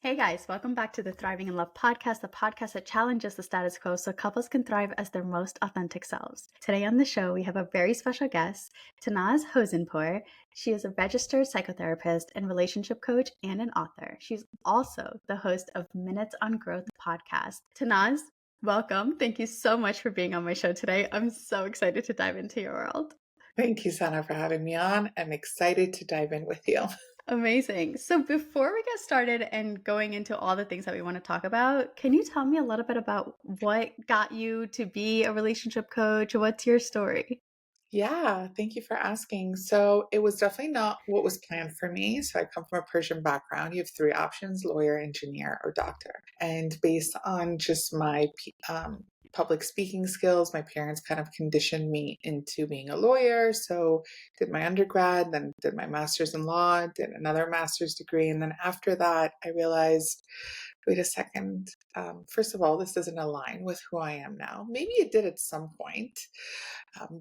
Hey guys, welcome back to the Thriving in Love podcast, the podcast that challenges the status quo so couples can thrive as their most authentic selves. Today on the show, we have a very special guest, Tannaz Hosseinpour. She is a registered psychotherapist and relationship coach and an author. She's also the host of Minutes on Growth podcast. Tannaz, welcome. Thank you so much for being on my show today. I'm so excited to dive into your world. Thank you, Sana, for having me on. I'm excited to dive in with you. Amazing. So before we get started and going into all the things that we want to talk about, can you tell me a little bit about what got you to be a relationship coach? What's your story? Yeah, thank you for asking. So it was definitely not what was planned for me. So I come from a Persian background. You have three options: lawyer, engineer, or doctor. And based on just my public speaking skills, my parents kind of conditioned me into being a lawyer. So did my undergrad, then did my master's in law, did another master's degree. And then after that, I realized, wait a second. First of all, this doesn't align with who I am now. Maybe it did at some point,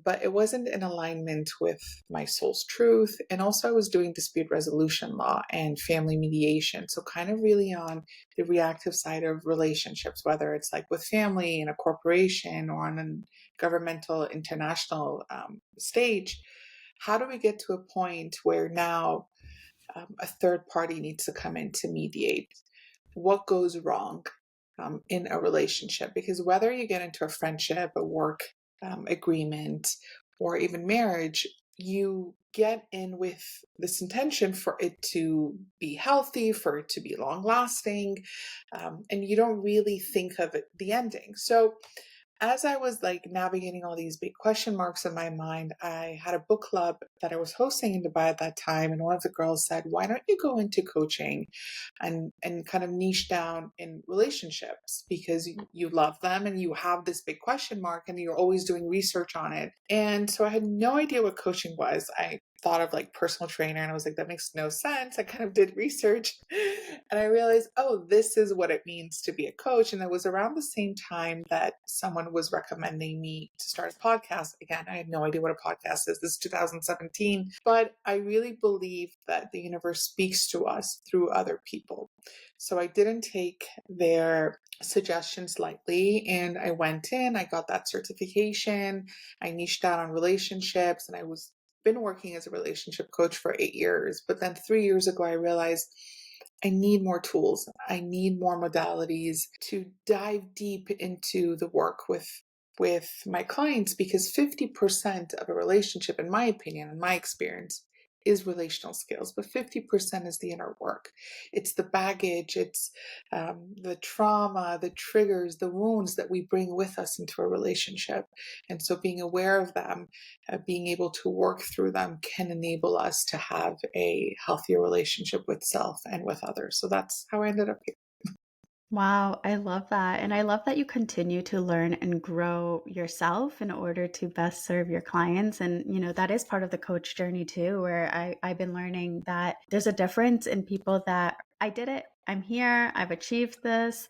but it wasn't in alignment with my soul's truth. And also, I was doing dispute resolution law and family mediation. So, kind of really on the reactive side of relationships, whether it's like with family in a corporation or on a governmental international stage. How do we get to a point where now a third party needs to come in to mediate? What goes wrong in a relationship? Because whether you get into a friendship, a work agreement, or even marriage, you get in with this intention for it to be healthy, for it to be long lasting, and you don't really think of it, the ending. So as I was like navigating all these big question marks in my mind, I had a book club that I was hosting in Dubai at that time. And one of the girls said, why don't you go into coaching and kind of niche down in relationships, because you love them and you have this big question mark and you're always doing research on it. And so I had no idea what coaching was. I thought of like personal trainer and I was like, that makes no sense. I kind of did research and I realized, oh, this is what it means to be a coach. And it was around the same time that someone was recommending me to start a podcast. Again, I had no idea what a podcast is. This is 2017, but I really believe that the universe speaks to us through other people. So I didn't take their suggestions lightly, and I went in, I got that certification, I niched down on relationships, and I was been working as a relationship coach for 8 years. But then 3 years ago, I realized I need more tools. I need more modalities to dive deep into the work with my clients, because 50% of a relationship, in my opinion, in my experience, is relational skills, but 50% is the inner work. It's the baggage, it's the trauma, the triggers, the wounds that we bring with us into a relationship. And so being aware of them, being able to work through them can enable us to have a healthier relationship with self and with others. So that's how I ended up here. Wow, I love that. And I love that you continue to learn and grow yourself in order to best serve your clients. And, that is part of the coach journey too, where I've been learning that there's a difference in people that I did it, I'm here, I've achieved this,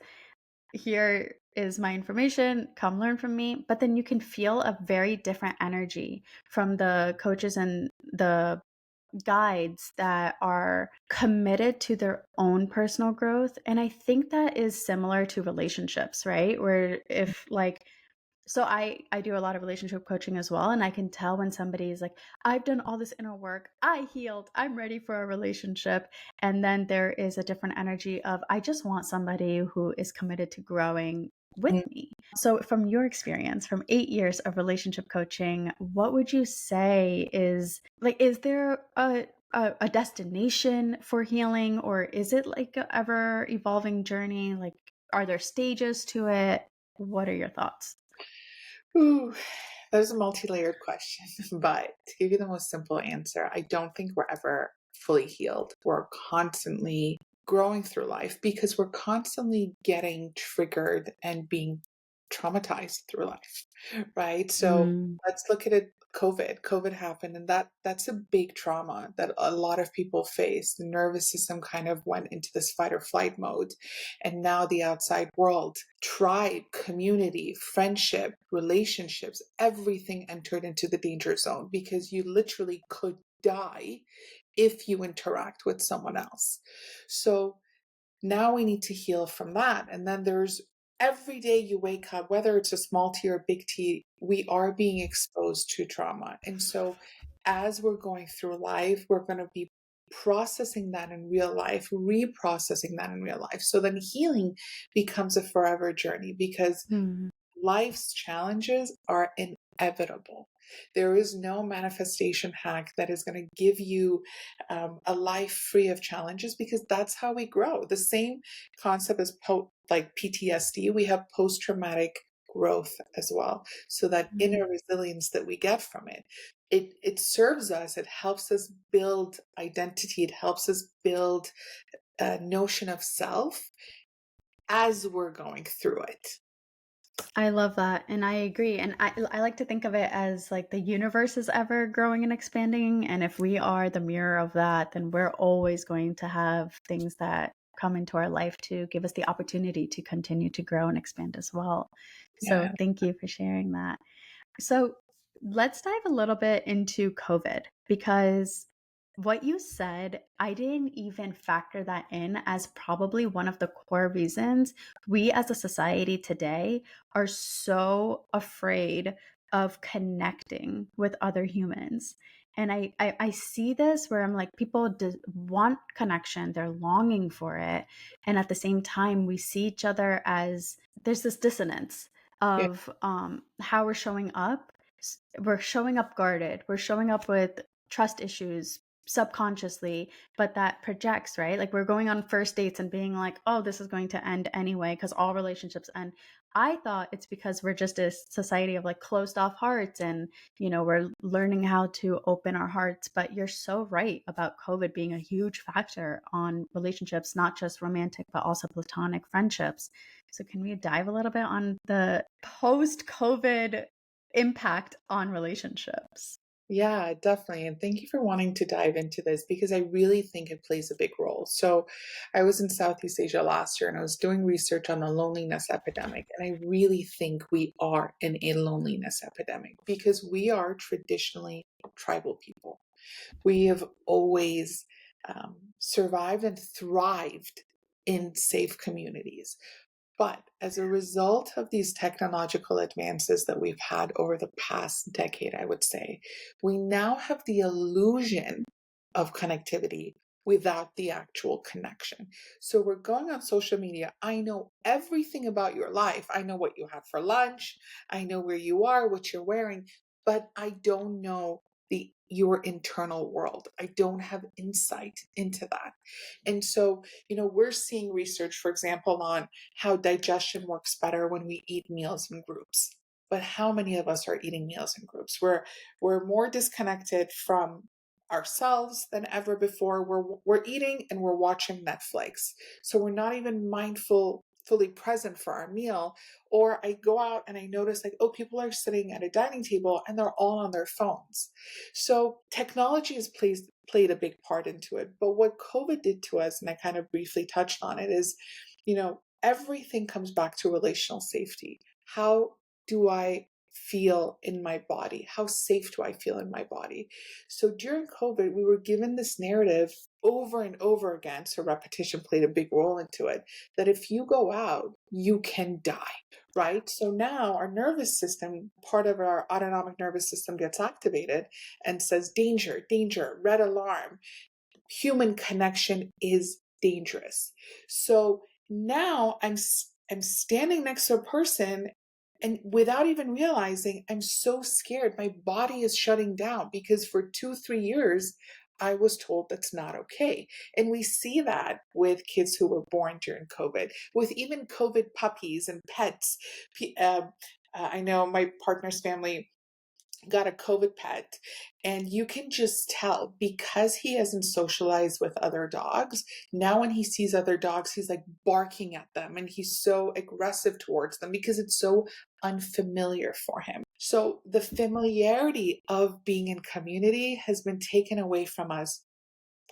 here is my information, come learn from me. But then you can feel a very different energy from the coaches and the guides that are committed to their own personal growth. And I think that is similar to relationships, right? Where if like, so I do a lot of relationship coaching as well, and I can tell when somebody is like, I've done all this inner work, I healed, I'm ready for a relationship. And then there is a different energy of, I just want somebody who is committed to growing with Mm. me. So from your experience, from 8 years of relationship coaching, what would you say is like, is there a destination for healing, or is it like a ever evolving journey? Like, are there stages to it? What are your thoughts? Ooh, that is a multi-layered question. But to give you the most simple answer, I don't think we're ever fully healed. We're constantly growing through life because we're constantly getting triggered and being traumatized through life, right? So Mm. let's look at it. COVID happened, and that's a big trauma that a lot of people face. The nervous system kind of went into this fight or flight mode, and now the outside world, tribe, community, friendship, relationships, everything entered into the danger zone, because you literally could die if you interact with someone else. So Now we need to heal from that. And then there's every day you wake up, whether it's a small T or a big T, we are being exposed to trauma. And so as we're going through life, we're going to be processing that in real life, reprocessing that in real life. So then healing becomes a forever journey because Hmm. life's challenges are inevitable. There is no manifestation hack that is going to give you a life free of challenges because that's how we grow. The same concept as like PTSD, we have post traumatic growth as well. So that Hmm. inner resilience that we get from it, it serves us. It helps us build identity. It helps us build a notion of self as we're going through it. I love that, and I agree, and I like to think of it as, like, the universe is ever growing and expanding, and if we are the mirror of that, then we're always going to have things that come into our life to give us the opportunity to continue to grow and expand as well. So, Yeah. thank you for sharing that. So let's dive a little bit into COVID because what you said, I didn't even factor that in as probably one of the core reasons we as a society today are so afraid of connecting with other humans. And I see this where I'm like, people want connection, they're longing for it. And at the same time, we see each other as there's this dissonance Yeah. of how we're showing up. We're showing up guarded. We're showing up with trust issues subconsciously, but that projects, right? Like we're going on first dates and being like, oh, this is going to end anyway, because all relationships end. I thought it's because we're just a society of like closed off hearts and, we're learning how to open our hearts. But you're so right about COVID being a huge factor on relationships, not just romantic, but also platonic friendships. So, can we dive a little bit on the post COVID impact on relationships? Yeah, definitely. And thank you for wanting to dive into this because I really think it plays a big role. So, I was in Southeast Asia last year and I was doing research on the loneliness epidemic. And I really think we are in a loneliness epidemic because we are traditionally tribal people. We have always survived and thrived in safe communities. But as a result of these technological advances that we've had over the past decade, I would say, we now have the illusion of connectivity without the actual connection. So we're going on social media. I know everything about your life. I know what you had for lunch. I know where you are, what you're wearing, but I don't know your internal world. I don't have insight into that. And so, we're seeing research, for example, on how digestion works better when we eat meals in groups. But how many of us are eating meals in groups? We're more disconnected from ourselves than ever before. We're eating and we're watching Netflix. So we're not even mindful, fully present for our meal. Or I go out and I notice like, oh, people are sitting at a dining table and they're all on their phones. So technology has played a big part into it. But what COVID did to us, and I kind of briefly touched on it, is, everything comes back to relational safety. How do I feel in my body? How safe do I feel in my body? So during COVID, we were given this narrative over and over again. So repetition played a big role into it, that if you go out, you can die, right? So now our nervous system, part of our autonomic nervous system gets activated and says, danger, danger, red alarm. Human connection is dangerous. So now I'm standing next to a person and without even realizing, I'm so scared. My body is shutting down because for 2, 3 years, I was told that's not okay. And we see that with kids who were born during COVID, with even COVID puppies and pets. I know my partner's family got a COVID pet, and you can just tell because he hasn't socialized with other dogs. Now, when he sees other dogs, he's like barking at them and he's so aggressive towards them because it's so unfamiliar for him. So, the familiarity of being in community has been taken away from us.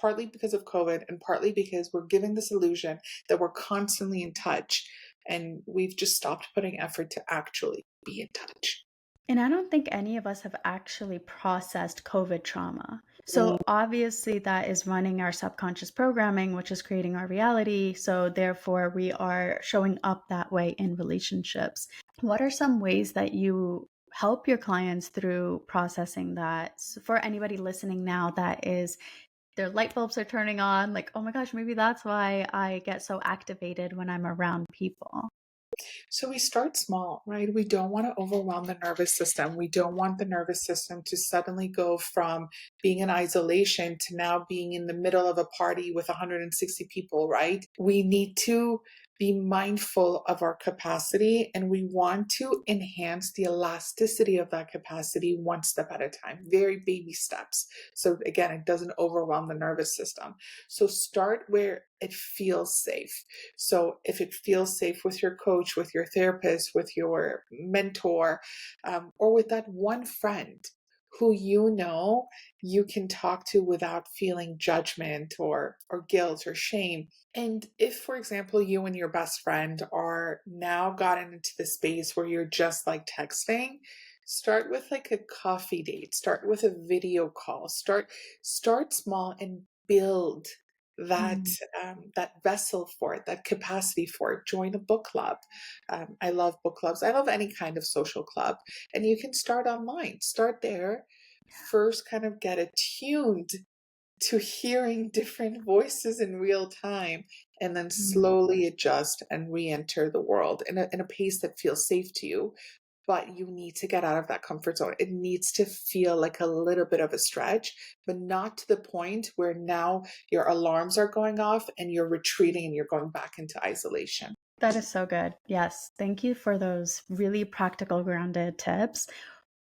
Partly because of COVID, and partly because we're given this illusion that we're constantly in touch, and we've just stopped putting effort to actually be in touch. And I don't think any of us have actually processed COVID trauma. So obviously that is running our subconscious programming, which is creating our reality. So therefore we are showing up that way in relationships. What are some ways that you help your clients through processing that? So for anybody listening now that is their light bulbs are turning on, like, oh my gosh, maybe that's why I get so activated when I'm around people. So we start small, right? We don't want to overwhelm the nervous system. We don't want the nervous system to suddenly go from being in isolation to now being in the middle of a party with 160 people, right? We need to be mindful of our capacity, and we want to enhance the elasticity of that capacity one step at a time, very baby steps. So again, it doesn't overwhelm the nervous system. So start where it feels safe. So if it feels safe with your coach, with your therapist, with your mentor, or with that one friend who you know you can talk to without feeling judgment or guilt or shame. And if, for example, you and your best friend are now gotten into the space where you're just like texting, start with like a coffee date, start with a video call, start small and build that Mm. that vessel for it, that capacity for it. Join a book club. I love book clubs. I love any kind of social club, and you can start online. Start there. First, kind of get attuned to hearing different voices in real time, and then Mm. slowly adjust and re-enter the world in a pace that feels safe to you. But you need to get out of that comfort zone. It needs to feel like a little bit of a stretch, but not to the point where now your alarms are going off and you're retreating and you're going back into isolation. That is so good. Yes. Thank you for those really practical, grounded tips.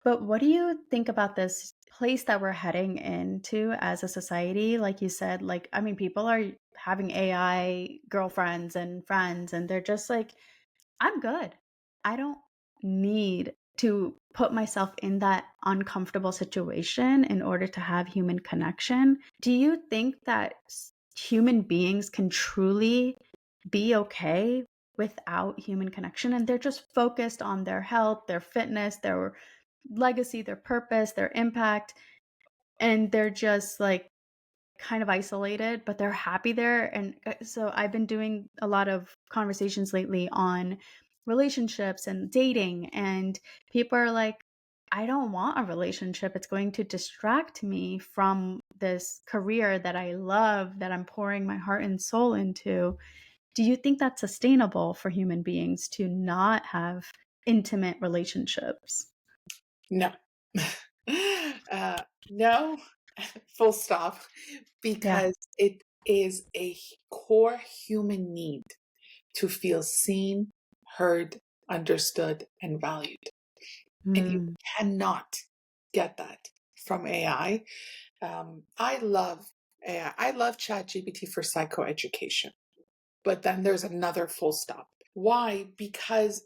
But what do you think about this place that we're heading into as a society? Like you said, like, I mean, people are having AI girlfriends and friends, and they're just like, I'm good. I don't need to put myself in that uncomfortable situation in order to have human connection. Do you think that human beings can truly be okay without human connection? And they're just focused on their health, their fitness, their legacy, their purpose, their impact. And they're just like kind of isolated, but they're happy there. And so I've been doing a lot of conversations lately on relationships and dating. And people are like, I don't want a relationship. It's going to distract me from this career that I love, that I'm pouring my heart and soul into. Do you think that's sustainable for human beings to not have intimate relationships? No. No, full stop, Yeah. because it is a core human need to feel seen, heard, understood, and valued. And you Mm. cannot get that from AI. I love AI. I love ChatGPT for psychoeducation. But then there's another full stop. Why? Because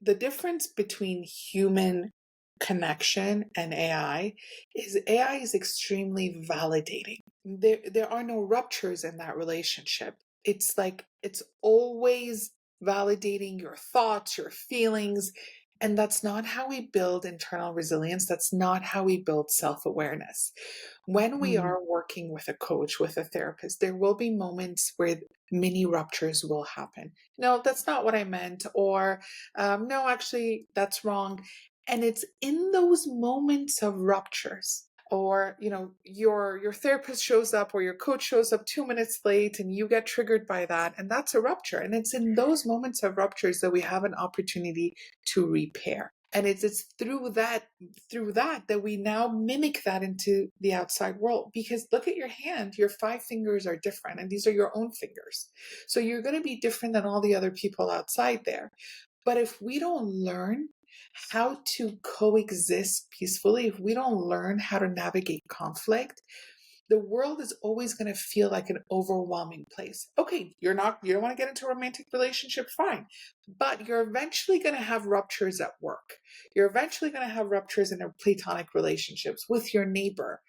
the difference between human connection and AI is extremely validating. There are no ruptures in that relationship. It's like it's always validating your thoughts, your feelings, and that's not how we build internal resilience. That's not how we build self-awareness. When we Mm. are working with a coach, with a therapist, there will be moments where mini ruptures will happen. No, that's not what I meant. Or, no, actually, that's wrong. And it's in those moments of ruptures. Or, your therapist shows up or your coach shows up 2 minutes late and you get triggered by that. And that's a rupture. And it's in those moments of ruptures that we have an opportunity to repair. And it's through that we now mimic that into the outside world. Because look at your hand, your 5 fingers are different, and these are your own fingers. So you're going to be different than all the other people outside there. But if we don't learn how to coexist peacefully, if we don't learn how to navigate conflict, the world is always going to feel like an overwhelming place. Okay, you don't want to get into a romantic relationship, fine. But you're eventually going to have ruptures at work. You're eventually going to have ruptures in platonic relationships with your neighbor,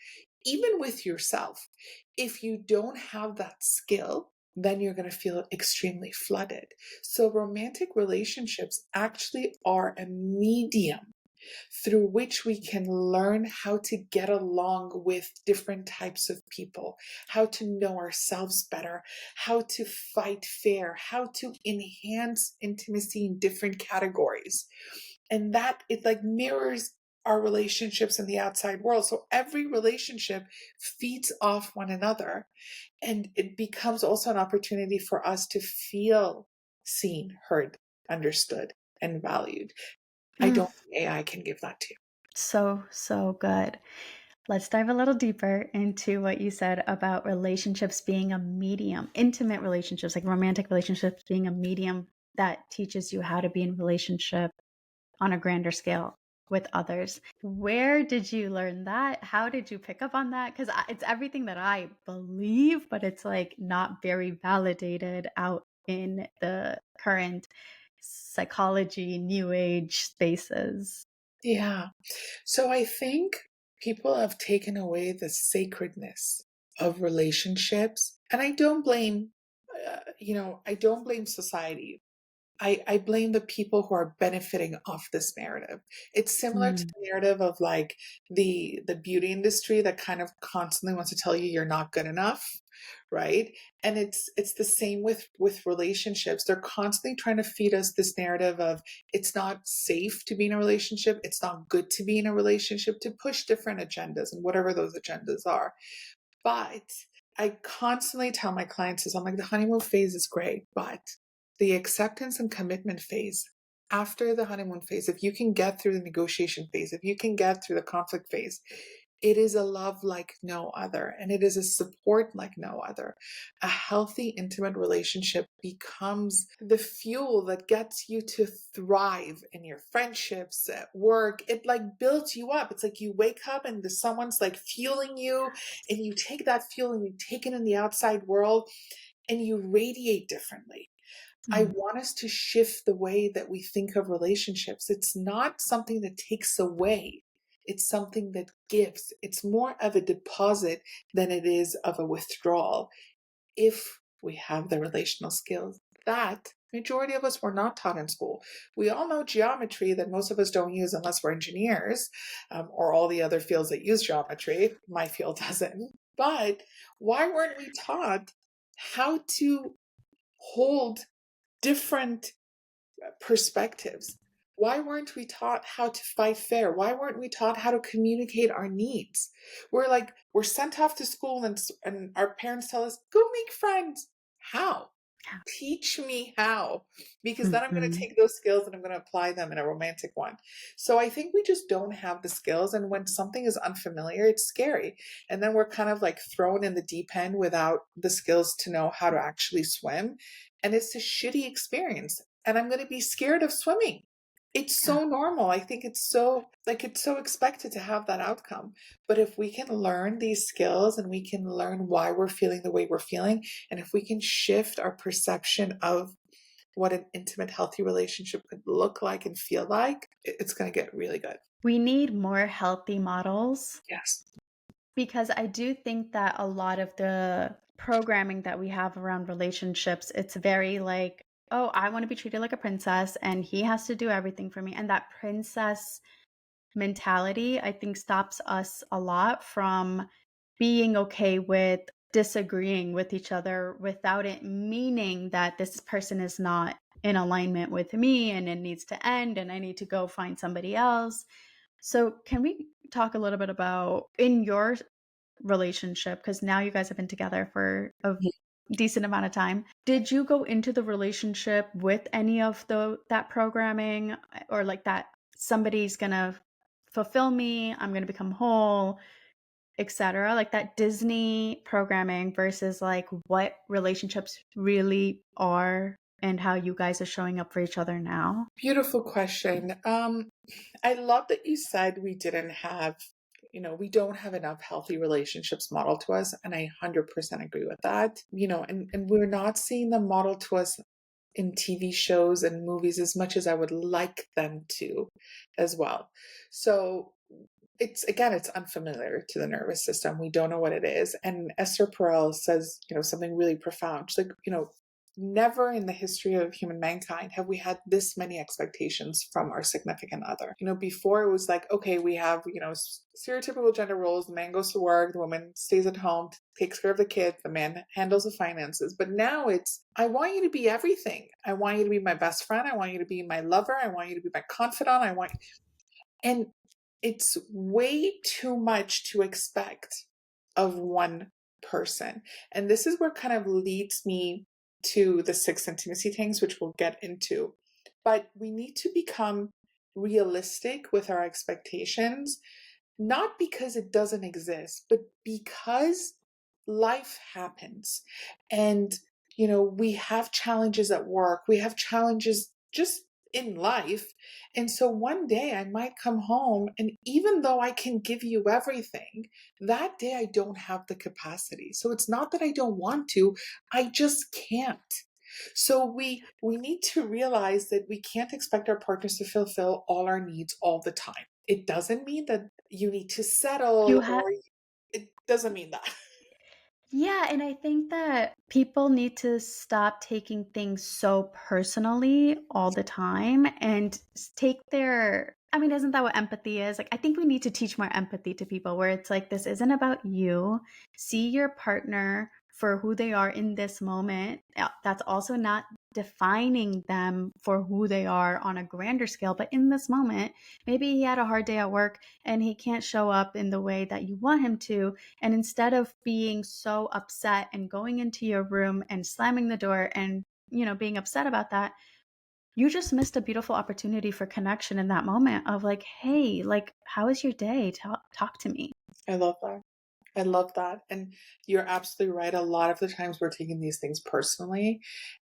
even with yourself. If you don't have that skill, then you're going to feel extremely flooded. So romantic relationships actually are a medium through which we can learn how to get along with different types of people, how to know ourselves better, how to fight fair, how to enhance intimacy in different categories. And that it like mirrors our relationships in the outside world. So every relationship feeds off one another. And it becomes also an opportunity for us to feel seen, heard, understood, and valued. I Mm, don't think AI can give that to you. so, so good. Let's dive a little deeper into what you said about relationships being a medium, intimate relationships, like romantic relationships being a medium that teaches you how to be in relationship on a grander scale with others. Where did you learn that? How did you pick up on that? Because it's everything that I believe, but it's like not very validated out in the current psychology, new age spaces. Yeah. So I think people have taken away the sacredness of relationships. And I don't blame, I don't blame society. I blame the people who are benefiting off this narrative. It's similar to Mm, the narrative of like the beauty industry that kind of constantly wants to tell you you're not good enough, right? And it's the same with relationships. They're constantly trying to feed us this narrative of it's not safe to be in a relationship, it's not good to be in a relationship, to push different agendas and whatever those agendas are. But I constantly tell my clients is I'm like, the honeymoon phase is great, but the acceptance and commitment phase after the honeymoon phase, if you can get through the negotiation phase, if you can get through the conflict phase, it is a love like no other, and it is a support like no other. A healthy, intimate relationship becomes the fuel that gets you to thrive in your friendships, at work. It like builds you up. It's like you wake up and someone's like fueling you, and you take that fuel and you take it in the outside world and you radiate differently. I mm, want us to shift the way that we think of relationships. It's not something that takes away, it's something that gives. It's more of a deposit than it is of a withdrawal if we have the relational skills that majority of us were not taught in school. We all know geometry that most of us don't use unless we're engineers, or all the other fields that use geometry. My field doesn't. But why weren't we taught how to hold different perspectives? Why weren't we taught how to fight fair? Why weren't we taught how to communicate our needs? We're sent off to school and our parents tell us, go make friends. How? Teach me how, because then I'm going to mhm. take those skills and I'm going to apply them in a romantic one. So I think we just don't have the skills. And when something is unfamiliar, it's scary. And then we're kind of like thrown in the deep end without the skills to know how to actually swim. And it's a shitty experience. And I'm going to be scared of swimming. It's Yeah. so normal. I think it's so expected to have that outcome. But if we can learn these skills and we can learn why we're feeling the way we're feeling, and if we can shift our perception of what an intimate, healthy relationship could look like and feel like, it's going to get really good. We need more healthy models Yes. because I do think that a lot of the programming that we have around relationships, it's very like, oh, I want to be treated like a princess and he has to do everything for me. And that princess mentality, I think, stops us a lot from being okay with disagreeing with each other without it meaning that this person is not in alignment with me and it needs to end and I need to go find somebody else. So, can we talk a little bit about in your relationship? Because now you guys have been together for a decent amount of time. Did you go into the relationship with any of that programming or like that somebody's gonna fulfill me, I'm gonna become whole, etc. Like that Disney programming versus like what relationships really are and how you guys are showing up for each other now? Beautiful question. I love that you said we don't have enough healthy relationships modeled to us. And I 100% agree with that. And we're not seeing them modeled to us in TV shows and movies as much as I would like them to as well. So it's unfamiliar to the nervous system. We don't know what it is. And Esther Perel says, something really profound. She's like, never in the history of human mankind have we had this many expectations from our significant other. Before it was like, okay, we have, stereotypical gender roles. The man goes to work, the woman stays at home, takes care of the kids, the man handles the finances. But now it's, I want you to be everything. I want you to be my best friend. I want you to be my lover. I want you to be my confidant. And it's way too much to expect of one person. And this is where kind of leads me to the six intimacy things, which we'll get into. But we need to become realistic with our expectations, not because it doesn't exist, but because life happens. And, we have challenges at work, we have challenges just in life. And so one day I might come home, and even though I can give you everything, that day I don't have the capacity. So it's not that I don't want to, I just can't. So we need to realize that we can't expect our partners to fulfill all our needs all the time. It doesn't mean that you need to You settle, have or it doesn't mean that. Yeah, and I think that people need to stop taking things so personally all the time and take their I mean, isn't that what empathy is? Like, I think we need to teach more empathy to people where it's like, this isn't about you. See your partner for who they are in this moment. That's also not defining them for who they are on a grander scale, but in this moment, maybe he had a hard day at work and he can't show up in the way that you want him to, and instead of being so upset and going into your room and slamming the door and, being upset about that, you just missed a beautiful opportunity for connection in that moment of like, hey, like, how is your day? Talk to me. I love that. I love that. And you're absolutely right. A lot of the times we're taking these things personally.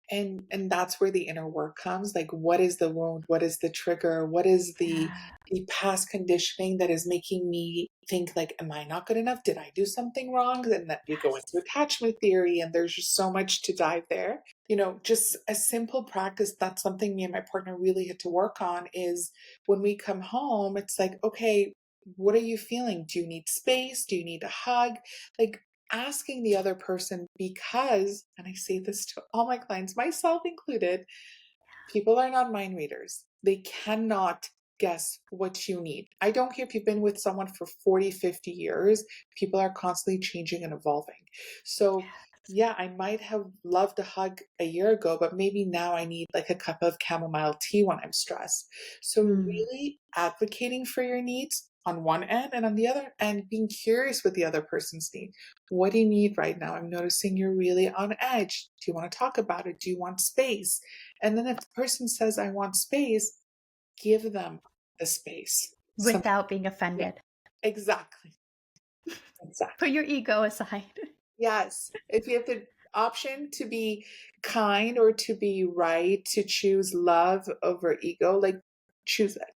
And that's where the inner work comes. Like, what is the wound? What is the trigger? What is Yeah. the past conditioning that is making me think like, am I not good enough? Did I do something wrong? And that we go into attachment theory, and there's just so much to dive there. Just a simple practice. That's something me and my partner really had to work on is when we come home, it's like, okay, what are you feeling? Do you need space? Do you need a hug? Like, asking the other person, because, and I say this to all my clients, myself included, people are not mind readers. They cannot guess what you need. I don't care if you've been with someone for 40, 50 years, people are constantly changing and evolving. So, Yes. yeah, I might have loved a hug a year ago, but maybe now I need like a cup of chamomile tea when I'm stressed. So, Mm. really advocating for your needs on one end, and on the other end, being curious with the other person's need. What do you need right now? I'm noticing you're really on edge. Do you want to talk about it? Do you want space? And then if the person says, I want space, give them the space. Without being Yeah, offended. exactly. Put Exactly. your ego aside. Yes. If you have the option to be kind or to be right, to choose love over ego, like, choose it.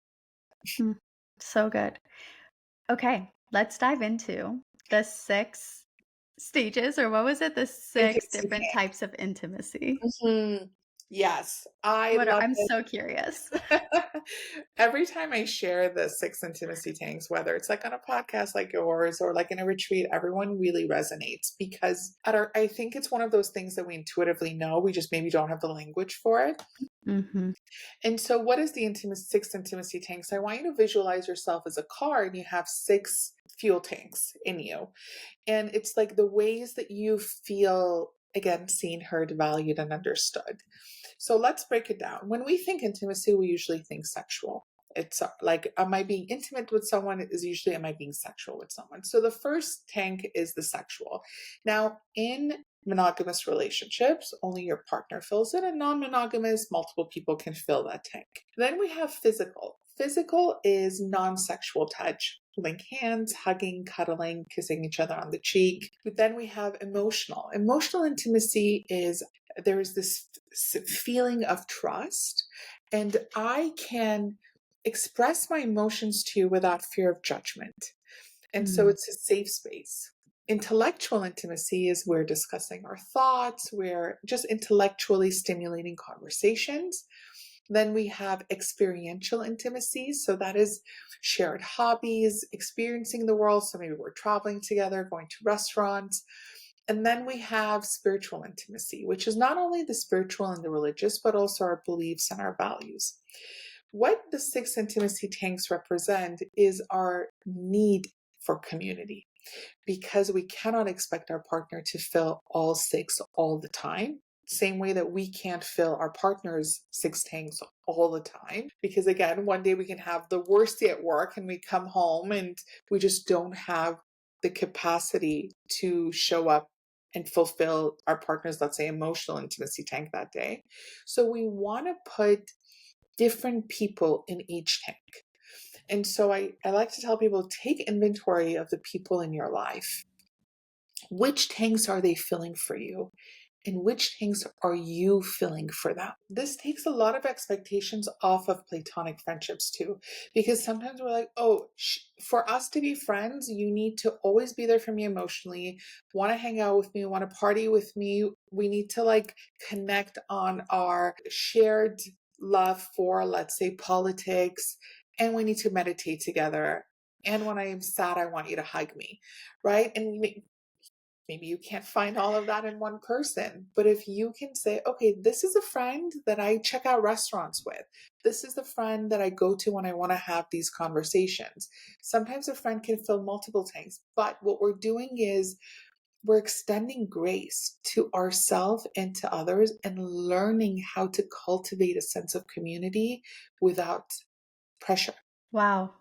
Mm. So good. Okay, let's dive into the 6 stages, or what was it? The 6 Intimacy different types of intimacy. Mhm. Yes, I What are love I'm it. so curious. Every time I share the six intimacy tanks, whether it's like on a podcast like yours or like in a retreat, everyone really resonates because I think it's one of those things that we intuitively know. We just maybe don't have the language for it. Mhm. And so, what is the six intimacy tanks? I want you to visualize yourself as a car, and you have six fuel tanks in you. And it's like the ways that you feel, again, seen, heard, valued, and understood. So let's break it down. When we think intimacy, we usually think sexual. It's like, am I being intimate with someone? Is usually, am I being sexual with someone? So the first tank is the sexual. Now, in monogamous relationships, only your partner fills it, and non monogamous, multiple people can fill that tank. Then we have physical. Physical is non sexual touch, holding hands, hugging, cuddling, kissing each other on the cheek. But then we have emotional. Emotional intimacy is there is this feeling of trust, and I can express my emotions to you without fear of judgment. And so Mm. it's a safe space. Intellectual intimacy is we're discussing our thoughts, we're just intellectually stimulating conversations. Then we have experiential intimacy. So that is shared hobbies, experiencing the world. So maybe we're traveling together, going to restaurants. And then we have spiritual intimacy, which is not only the spiritual and the religious, but also our beliefs and our values. What the six intimacy tanks represent is our need for community, because we cannot expect our partner to fill all six all the time. Same way that we can't fill our partner's six tanks all the time. Because again, one day we can have the worst day at work and we come home and we just don't have the capacity to show up and fulfill our partner's, let's say, emotional intimacy tank that day. So we want to put different people in each tank. And so I like to tell people, take inventory of the people in your life. Which tanks are they filling for you? And which tanks are you filling for them? This takes a lot of expectations off of platonic friendships too, because sometimes we're like, oh, for us to be friends, you need to always be there for me emotionally, want to hang out with me, want to party with me. We need to like connect on our shared love for, let's say, politics, and we need to meditate together. And when I am sad, I want you to hug me, right? And maybe you can't find all of that in one person, but if you can say, okay, this is a friend that I check out restaurants with. This is the friend that I go to when I want to have these conversations. Sometimes a friend can fill multiple tanks, but what we're doing is we're extending grace to ourselves and to others and learning how to cultivate a sense of community without pressure. Wow.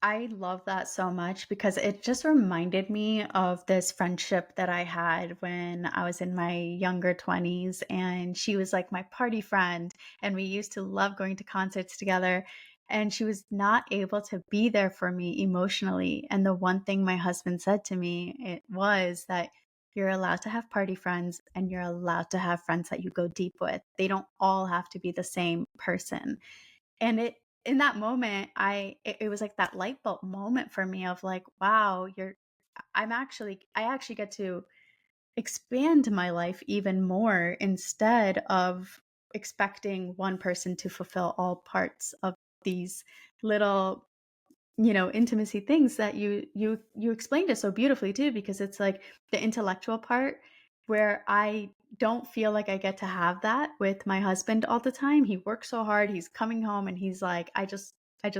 I love that so much because it just reminded me of this friendship that I had when I was in my younger 20s. And she was like my party friend. And we used to love going to concerts together. And she was not able to be there for me emotionally. And the one thing my husband said to me, it was that you're allowed to have party friends and you're allowed to have friends that you go deep with. They don't all have to be the same person. And it in that moment, it was like that light bulb moment for me of like, wow, I actually get to expand my life even more instead of expecting one person to fulfill all parts of these little, intimacy things that you explained it so beautifully too, because it's like the intellectual part where I don't feel like I get to have that with my husband all the time. He works so hard, he's coming home and he's like, I just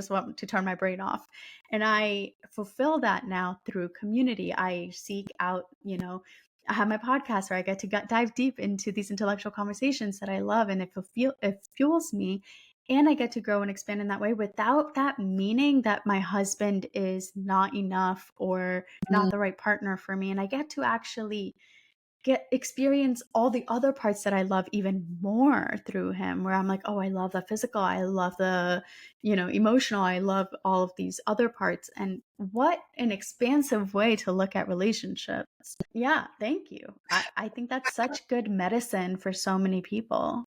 want to turn my brain off. And I fulfill that now through community. I seek out, I have my podcast where I get to dive deep into these intellectual conversations that I love, and it fuels me, and I get to grow and expand in that way without that meaning that my husband is not enough or not the right partner for me. And I get to actually get experience all the other parts that I love even more through him, where I'm like, oh, I love the physical, I love the, emotional, I love all of these other parts. And what an expansive way to look at relationships. Yeah, thank you. I think that's such good medicine for so many people.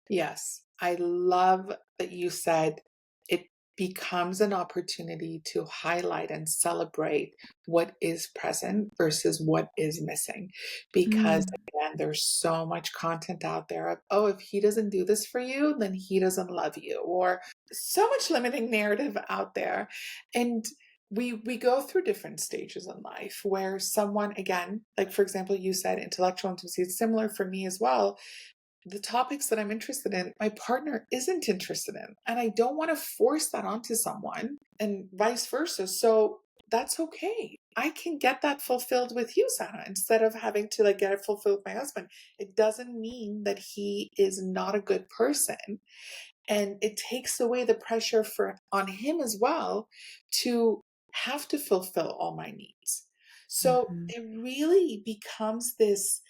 Yes, I love that you said it becomes an opportunity to highlight and celebrate what is present versus what is missing. Because Mm. again, there's so much content out there of, oh, if he doesn't do this for you, then he doesn't love you, or so much limiting narrative out there. And we go through different stages in life where someone, again, like for example, you said intellectual intimacy, it's similar for me as well. The topics that I'm interested in, my partner isn't interested in. And I don't want to force that onto someone and vice versa. So that's okay. I can get that fulfilled with you, Sana, instead of having to like get it fulfilled with my husband. It doesn't mean that he is not a good person. And it takes away the pressure for on him as well to have to fulfill all my needs. So Mhm. it really becomes this,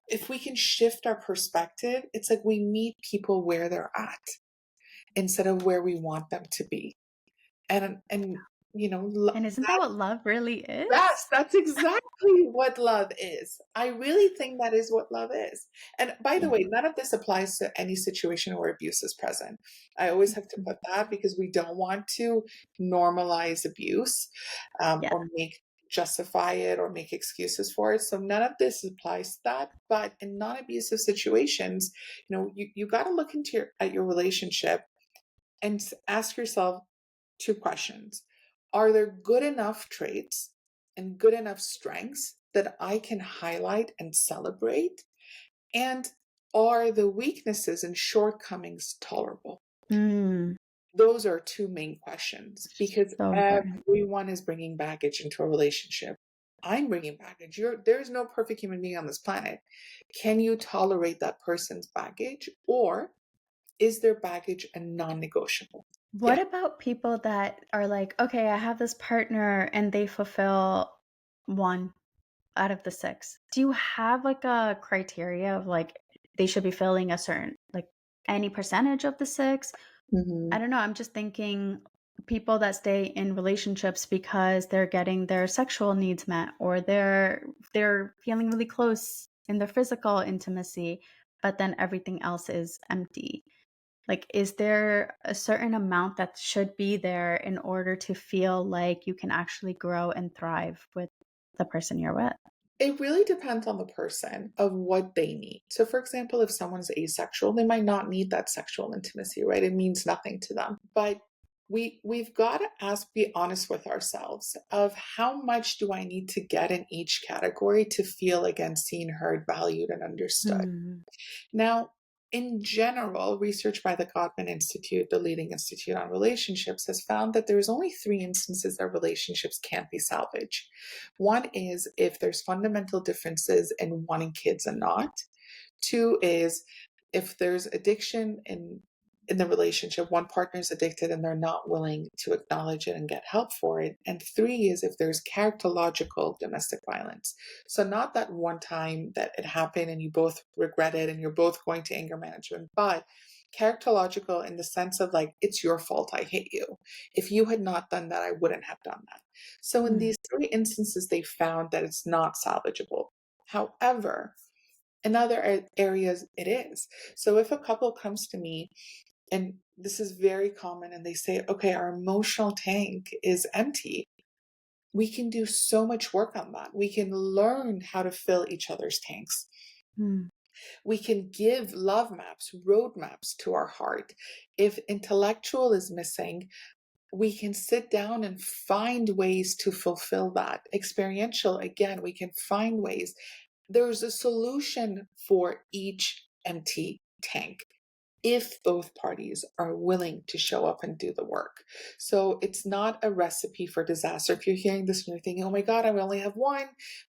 if we can shift our perspective, it's like we meet people where they're at instead of where we want them to be. And And isn't that what love really yes, is? that's exactly what love is. I really think that is what love is. And by the way, Yeah. none of this applies to any situation where abuse is present. I always have to Mhm. put that because we don't want to normalize abuse, Yeah. or justify it or make excuses for it. So none of this applies to that. But in non-abusive situations, you got to look at your relationship and ask yourself two questions. Are there good enough traits and good enough strengths that I can highlight and celebrate? And are the weaknesses and shortcomings tolerable? Mm, Those are two main questions because so important. everyone is bringing baggage into a relationship. I'm bringing baggage. There's no perfect human being on this planet. Can you tolerate that person's baggage, or is their baggage a non-negotiable? What Yeah. about people that are like, okay, I have this partner and they fulfill one out of the six? Do you have like a criteria of like they should be filling a certain, like any percentage of the six? I Mhm. don't know. I'm just thinking people that stay in relationships because they're getting their sexual needs met or they're feeling really close in their physical intimacy, but then everything else is empty. Like, is there a certain amount that should be there in order to feel like you can actually grow and thrive with the person you're with? It really depends on the person of what they need. So, for example, if someone's asexual, they might not need that sexual intimacy, right? It means nothing to them. But we've got to be honest with ourselves of how much do I need to get in each category to feel again seen, heard, valued, and understood. Mm, Now, in general, research by the Gottman Institute, the leading institute on relationships, has found that there's only three instances that relationships can't be salvaged. One is if there's fundamental differences in wanting kids and not. Two is if there's addiction in the relationship, one partner is addicted and they're not willing to acknowledge it and get help for it. And three is if there's characterological domestic violence. So not that one time that it happened and you both regret it and you're both going to anger management, but characterological in the sense of like, it's your fault, I hate you. If you had not done that, I wouldn't have done that. So in mm, these three instances, they found that it's not salvageable. However, in other areas, it is. So if a couple comes to me, and this is very common, and they say, okay, our emotional tank is empty, we can do so much work on that. We can learn how to fill each other's tanks. mm, We can give love maps, road maps to our heart. If intellectual is missing, we can sit down and find ways to fulfill that. Experiential, again, we can find ways. There's a solution for each empty tank if both parties are willing to show up and do the work. So it's not a recipe for disaster. If you're hearing this and you're thinking, oh my God, I only have one,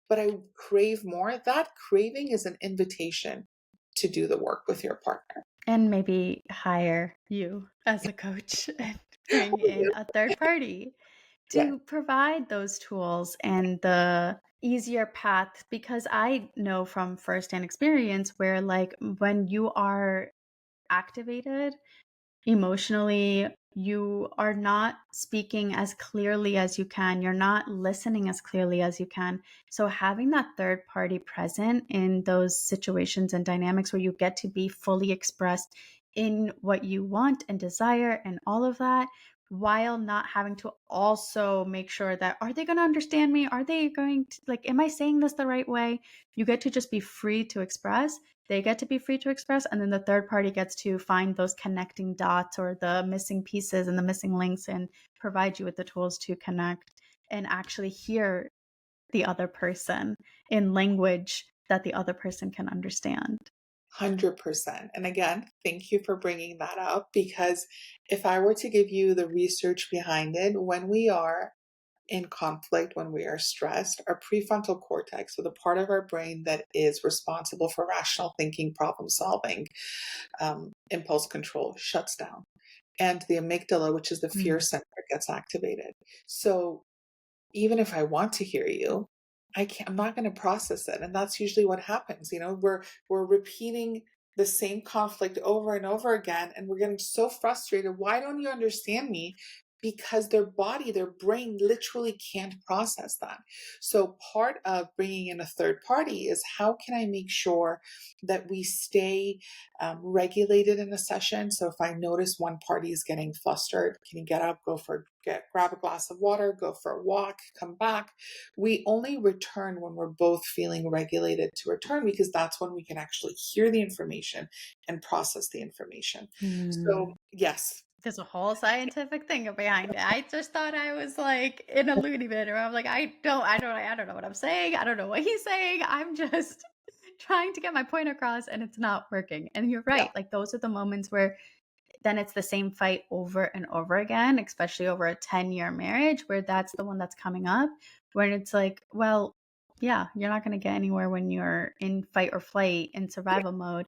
but I crave more, that craving is an invitation to do the work with your partner. and maybe hire you as a coach and bring in a third party Yeah. to provide those tools and the easier path, because I know from firsthand experience where like when you are activated emotionally, you are not speaking as clearly as you can. You're not listening as clearly as you can. So, having that third party present in those situations and dynamics where you get to be fully expressed in what you want and desire and all of that, while not having to also make sure that are they going to understand me? Are they going to, like, am I saying this the right way? You get to just be free to express, they get to be free to express, and then the third party gets to find those connecting dots or the missing pieces and the missing links and provide you with the tools to connect and actually hear the other person in language that the other person can understand. 100%. And again, thank you for bringing that up because if I were to give you the research behind it, when we are in conflict, when we are stressed, our prefrontal cortex, so the part of our brain that is responsible for rational thinking, problem solving, impulse control, shuts down. And the amygdala, which is the fear Mm. center, gets activated. So even if I want to hear you, I'm not going to process it. And that's usually what happens. You know, we're repeating the same conflict over and over again, and we're getting so frustrated. Why don't you understand me? Because their body, their brain literally can't process that. So part of bringing in a third party is how can I make sure that we stay regulated in a session? So if I notice one party is getting flustered, can you get up, grab a glass of water, go for a walk, come back? We only return when we're both feeling regulated to return because that's when we can actually hear the information and process the information. So Mm. yes. There's a whole scientific thing behind it. I just thought I was like in a loony bin, or I'm like, I don't know what I'm saying. I don't know what he's saying. I'm just trying to get my point across, and it's not working. And you're Yeah, right. Like those are the moments where then it's the same fight over and over again, especially over a 10-year marriage, where that's the one that's coming up, where it's like, well, yeah, you're not going to get anywhere when you're in fight or flight in survival mode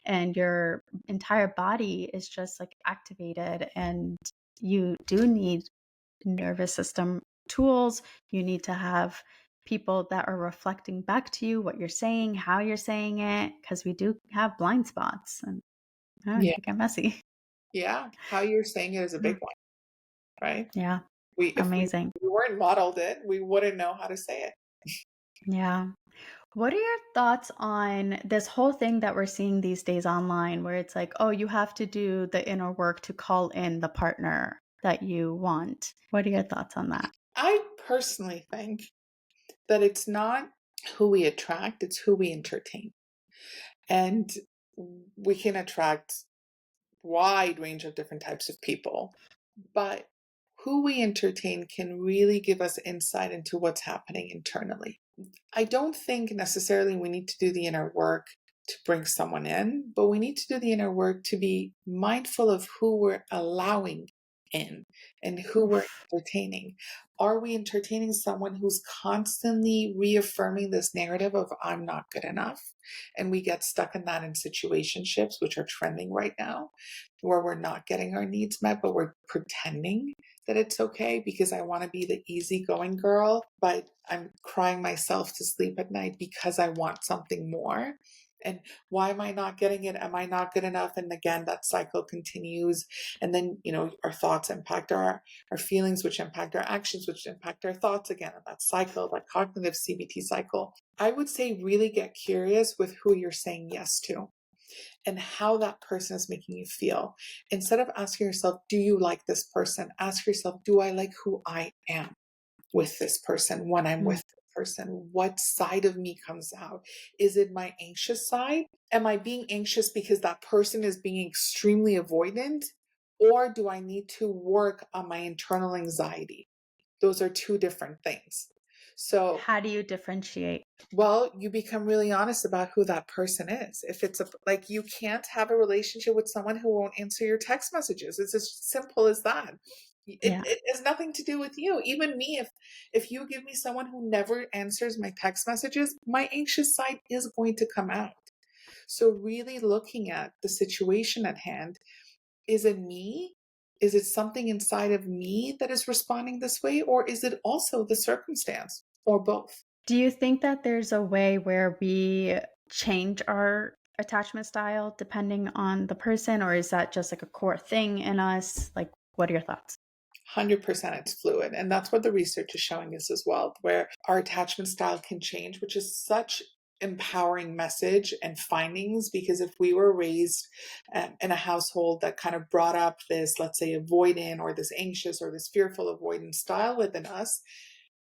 and your entire body is just like activated, and you do need nervous system tools. You need to have people that are reflecting back to you what you're saying, how you're saying it, because we do have blind spots and it yeah, can get messy. yeah. How you're saying it is a Yeah. big one, right? Yeah. If Amazing. we weren't modeled it, we wouldn't know how to say it. Yeah. What are your thoughts on this whole thing that we're seeing these days online where it's like, oh, you have to do the inner work to call in the partner that you want? What are your thoughts on that? I personally think that it's not who we attract, it's who we entertain. And we can attract wide range of different types of people, but who we entertain can really give us insight into what's happening internally. I don't think necessarily we need to do the inner work to bring someone in, but we need to do the inner work to be mindful of who we're allowing in and who we're Oof. entertaining. Are we entertaining someone who's constantly reaffirming this narrative of I'm not good enough? And we get stuck in that in situationships, which are trending right now, where we're not getting our needs met, but we're pretending that it's okay because I want to be the easygoing girl, but I'm crying myself to sleep at night because I want something more. And why am I not getting it? Am I not good enough? And again, that cycle continues. And then, our thoughts impact our feelings, which impact our actions, which impact our thoughts again. And that cycle, that cognitive CBT cycle. I would say really get curious with who you're saying yes to and how that person is making you feel. Instead of asking yourself, do you like this person? Ask yourself, do I like who I am with this person when I'm with Mm. this person? What side of me comes out? Is it my anxious side? Am I being anxious because that person is being extremely avoidant? Or do I need to work on my internal anxiety? Those are two different things. So How do you differentiate? well, you become really honest about who that person is. If it's like you can't have a relationship with someone who won't answer your text messages. It's as simple as that. It, Yeah. it has nothing to do with you. Even me, if you give me someone who never answers my text messages, my anxious side is going to come out. So really looking at the situation at hand, is it me? Is it something inside of me that is responding this way? Or is it also the circumstance or both? Do you think that there's a way where we change our attachment style depending on the person, or is that just like a core thing in us? Like, what are your thoughts? 100% it's fluid. And that's what the research is showing us as well, where our attachment style can change, which is such empowering message and findings. Because if we were raised in a household that kind of brought up this, let's say, avoidant or this anxious or this fearful avoidant style within us,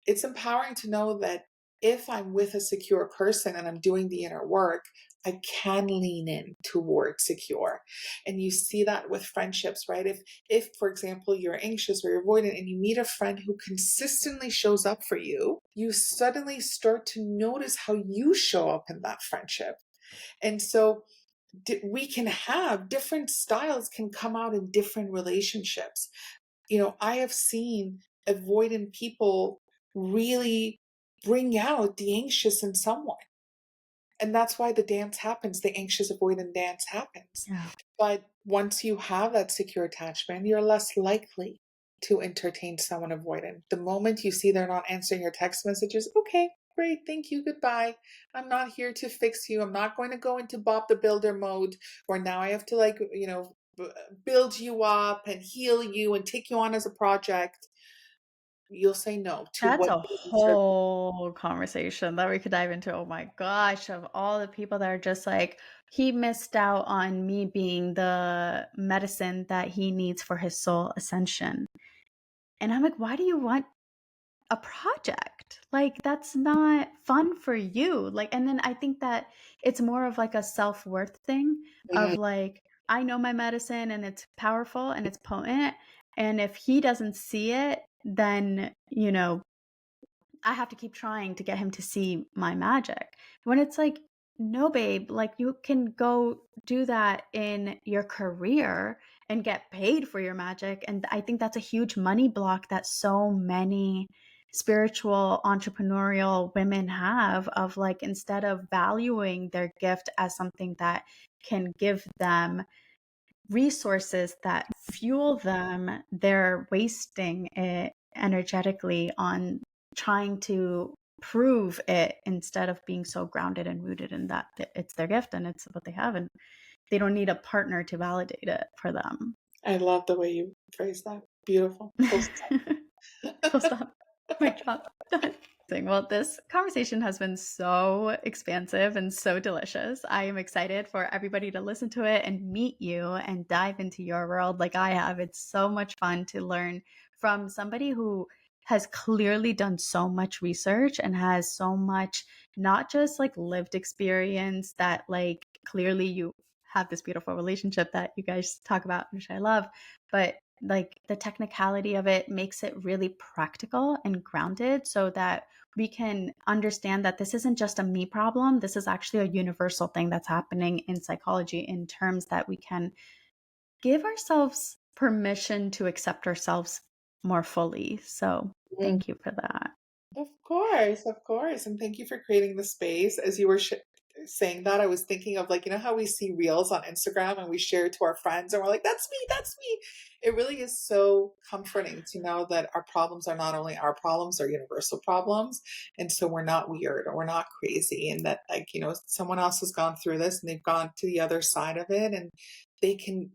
it's empowering to know that if I'm with a secure person and I'm doing the inner work, I can lean in toward secure. And you see that with friendships, right? If for example you're anxious or you're avoidant and you meet a friend who consistently shows up for you, you suddenly start to notice how you show up in that friendship. And so we can have different styles can come out in different relationships. I have seen avoidant people really bring out the anxious in someone. And that's why the dance happens, the anxious avoidant dance happens. Yeah. But once you have that secure attachment, you're less likely to entertain someone avoidant. The moment you see they're not answering your text messages, okay, great, thank you, goodbye. I'm not here to fix you. I'm not going to go into Bob the Builder mode where now I have to, like, build you up and heal you and take you on as a project. You'll say no to That's what a really serves. whole conversation that we could dive into. Oh my gosh, of all the people that are just like, he missed out on me being the medicine that he needs for his soul ascension. And I'm like, why do you want a project? Like, that's not fun for you. Like, and then I think that it's more of like a self-worth thing Mhm. of like, I know my medicine and it's powerful and it's potent, and if he doesn't see it, then, I have to keep trying to get him to see my magic. When it's like, no, babe, like you can go do that in your career and get paid for your magic. And I think that's a huge money block that so many spiritual entrepreneurial women have, of like, instead of valuing their gift as something that can give them resources that fuel them, they're wasting it energetically on trying to prove it, instead of being so grounded and rooted in that it's their gift and it's what they have, and they don't need a partner to validate it for them. I love the way you phrase that. Beautiful. Full Full stop. stop. Mic drop. Done. Well, this conversation has been so expansive and so delicious. I am excited for everybody to listen to it and meet you and dive into your world like I have. It's so much fun to learn from somebody who has clearly done so much research and has so much, not just like lived experience, that like clearly you have this beautiful relationship that you guys talk about, which I love, but like the technicality of it makes it really practical and grounded, so that we can understand that this isn't just a me problem. This is actually a universal thing that's happening in psychology, in terms that we can give ourselves permission to accept ourselves more fully. So thank you for that. Of course, and thank you for creating the space. As you were saying that, I was thinking of like, you know how we see reels on Instagram and we share it to our friends and we're like, "That's me, that's me." It really is so comforting to know that our problems are not only our problems, they're universal problems, and so we're not weird or we're not crazy, and that like, someone else has gone through this and they've gone to the other side of it, and they can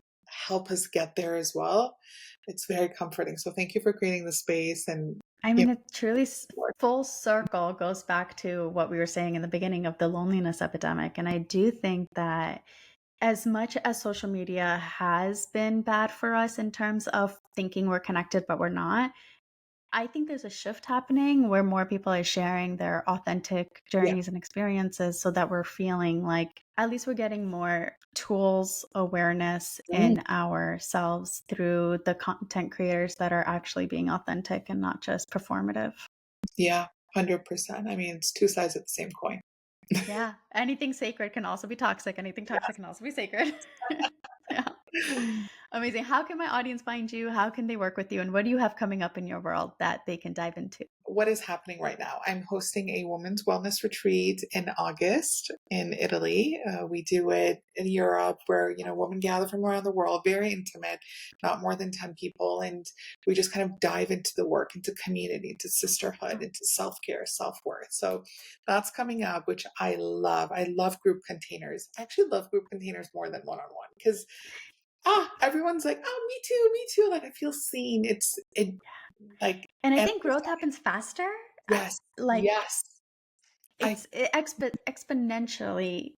help us get there as well. It's very comforting. So thank you for creating the space and I you mean, it truly know, full circle goes back to what we were saying in the beginning of the loneliness epidemic. And I do think that as much as social media has been bad for us in terms of thinking we're connected, but we're not, I think there's a shift happening where more people are sharing their authentic yeah. journeys and experiences, so that we're feeling like at least we're getting more tools, awareness Mm, in ourselves through the content creators that are actually being authentic and not just performative. yeah, 100%. I mean, it's two sides of the same coin. Yeah. Anything sacred can also be toxic. Anything toxic can also be sacred. Yeah. Amazing. How can my audience find you? How can they work with you? And what do you have coming up in your world that they can dive into? What is happening right now? I'm hosting a women's wellness retreat in August in Italy. We do it in Europe where, women gather from around the world, very intimate, not more than 10 people. And we just kind of dive into the work, into community, into sisterhood, into self care, self worth. So that's coming up, which I love. I love group containers. I actually love group containers more than one on one because everyone's like, oh, me too, me too. Like I feel seen. It like And I think growth emphasize. happens faster. Yes, Like yes. I it exponentially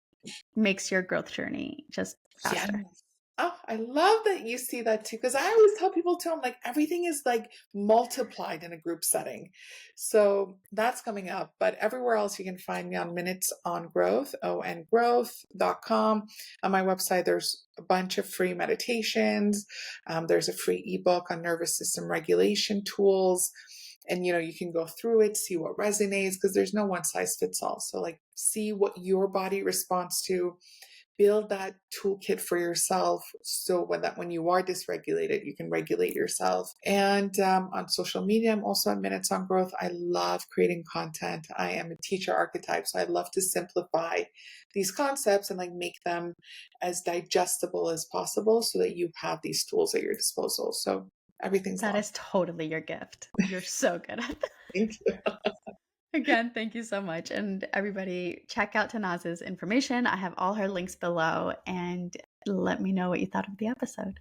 makes your growth journey just Yes. faster. Oh, I love that you see that too, because I always tell people too, I'm like, everything is like multiplied in a group setting. So that's coming up. But everywhere else you can find me on Minutes on Growth, ongrowth.com. On my website, there's a bunch of free meditations. There's a free ebook on nervous system regulation tools. And you can go through it, see what resonates, because there's no one size fits all. So like see what your body responds to, build that toolkit for yourself so when you are dysregulated you can regulate yourself. And on social media, I'm also at Minutes on Growth. I love creating content. I am a teacher archetype, so I love to simplify these concepts and like make them as digestible as possible so that you have these tools at your disposal. So everything's That love. is totally your gift. You're so good at that. Thank you. Again, thank you so much. And everybody, check out Tanaz's information. I have all her links below, and let me know what you thought of the episode.